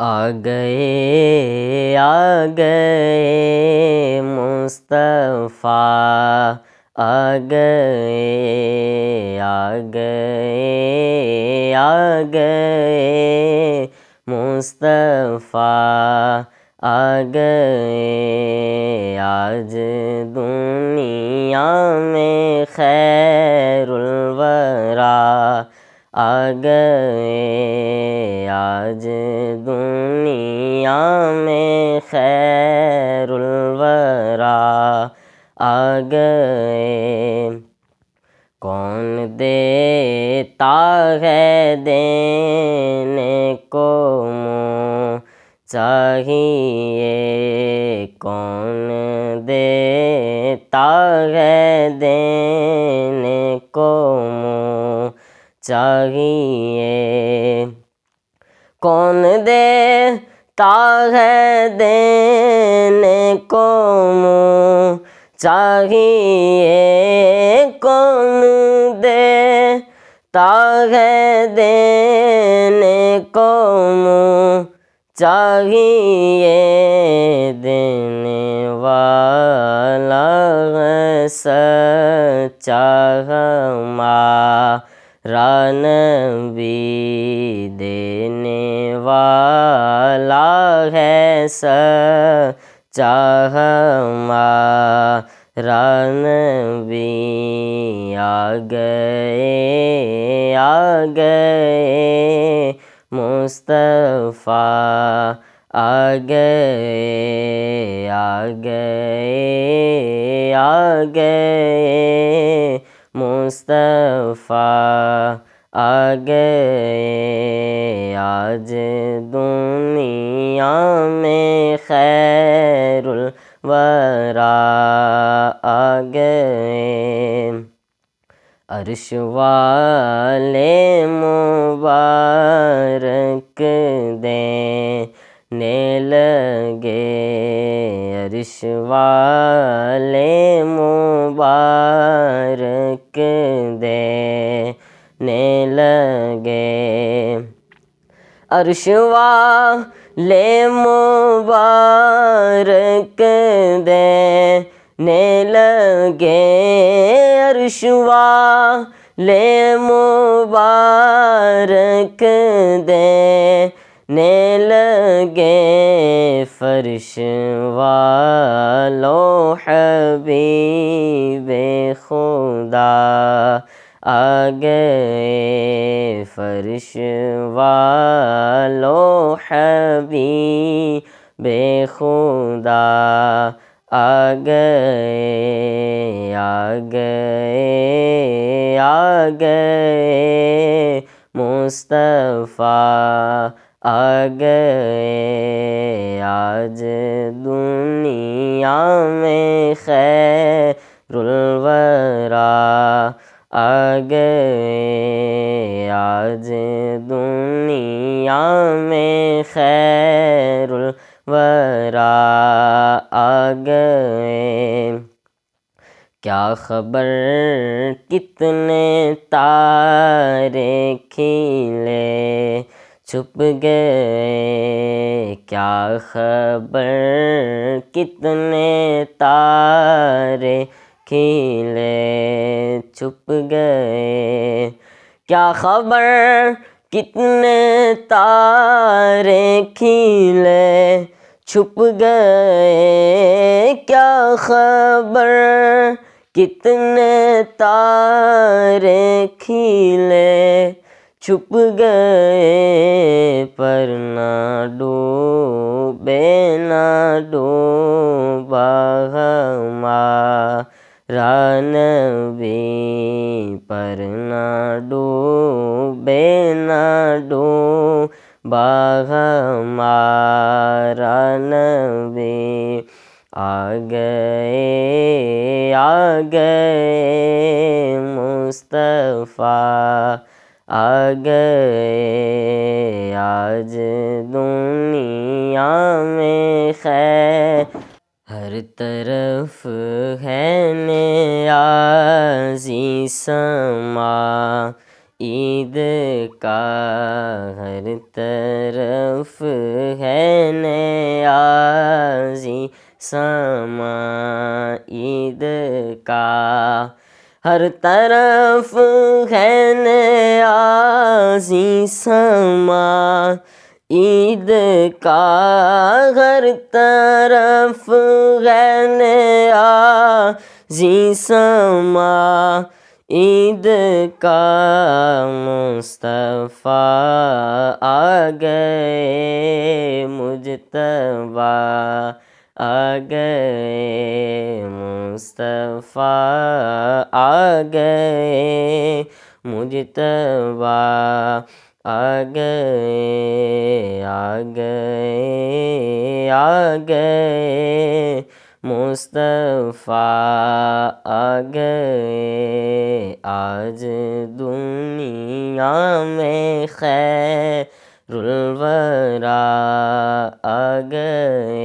آ گئے مصطفیٰ، آ گئے مصطفیٰ، آ گئے آج دنیا میں خیر الورا، آ گئے آج دنیا میں خیر الورا، آ گئے۔ کون دیتا ہے دینے کو منہ چاہیے، کون دیتا ہے دینے کو منہ چاہیے، کون دیتا ہے دینے کو منہ چاہیے، کون دیتا ہے دینے کو منہ چاہیے، دینے والا ہے سچا ہمارا نبی، دینے والا ہے سچا ہمارا نبی، آ گئے مصطفیٰ، آ گئے مصطفیٰ، آ گئے آج دنیا میں خیر الورا، آ گئے۔ عرش والے مبارک دینے لگے، عرش والے مبارک دینے لگے، عرش والے مبارک دینے لگے، عرش والے مبارک دینے لگے، فرش والو حبیب خدا آ گئے، فرش والو حبیب خدا آ گئے، آ گئے مصطفیٰ، آ گئے آج دنیا میں خیر الورا، آ گئے آج دنیا میں خیر الورا، آ گئے۔ کیا خبر کتنے تارے کھلے چھپ گئے، کیا خبر کتنے تارے کھلے چھپ گئے، کیا خبر کتنے تارے کھلے چھپ گئے، کیا خبر کتنے تارے کھلے چھپ گئے، پر نہ ڈوبے نہ ڈوبا ہمارا نبی، پر نہ ڈوبے نہ ڈوبا ہمارا نبی، آ گئے مصطفیٰ، آ گئے آج دنیا میں خیر، ہر طرف ہے نیازی سما، عید کا ہر طرف ہے نیازی سما، عید کا ہر طرف ہے نیازی سما، عید کا ہر طرف ہے نیازی سما، عید کا مصطفیٰ آ گئے مجتبیٰ آ گئے، مصطفیٰ آ گئے مجتبیٰ آ گئے، آ گئے، آ گئے مصطفیٰ آ گئے، آج دنیا میں خیر الورا آ گئے۔